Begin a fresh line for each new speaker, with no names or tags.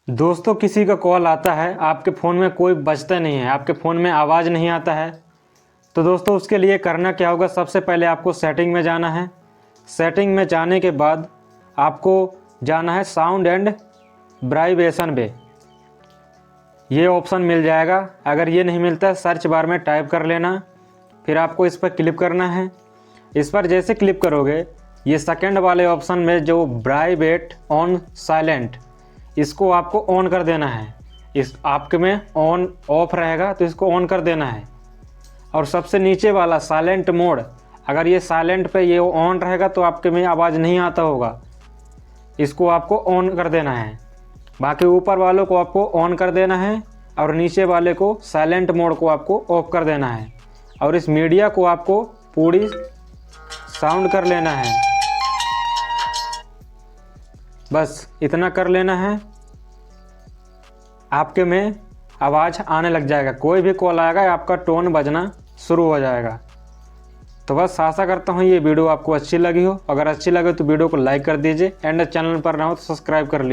दोस्तों किसी का कॉल आता है, आपके फ़ोन में कोई बजता नहीं है, आपके फ़ोन में आवाज़ नहीं आता है, तो दोस्तों उसके लिए करना क्या होगा। सबसे पहले आपको सेटिंग में जाना है। सेटिंग में जाने के बाद आपको जाना है साउंड एंड वाइब्रेशन पे। ये ऑप्शन मिल जाएगा। अगर ये नहीं मिलता है सर्च बार में टाइप कर लेना, फिर आपको इस पर क्लिक करना है। इस पर जैसे क्लिक करोगे ये सेकंड वाले ऑप्शन में जो वाइब्रेट ऑन साइलेंट, इसको आपको ऑन कर देना है। इस आपके में ऑन ऑफ रहेगा तो इसको ऑन कर देना है। और सबसे नीचे वाला साइलेंट मोड, अगर ये साइलेंट पे ये ऑन रहेगा तो आपके में आवाज़ नहीं आता होगा, इसको आपको ऑन कर देना है। बाकी ऊपर वालों को आपको ऑन कर देना है और नीचे वाले को साइलेंट मोड को आपको ऑफ कर देना है। और इस मीडिया को आपको पूरी साउंड कर लेना है। बस इतना कर लेना है, आपके में आवाज़ आने लग जाएगा। कोई भी कॉल आएगा आपका टोन बजना शुरू हो जाएगा। तो बस आशा करता हूँ ये वीडियो आपको अच्छी लगी हो। अगर अच्छी लगे तो वीडियो को लाइक कर दीजिए एंड चैनल पर ना हो तो सब्सक्राइब कर लीजिए।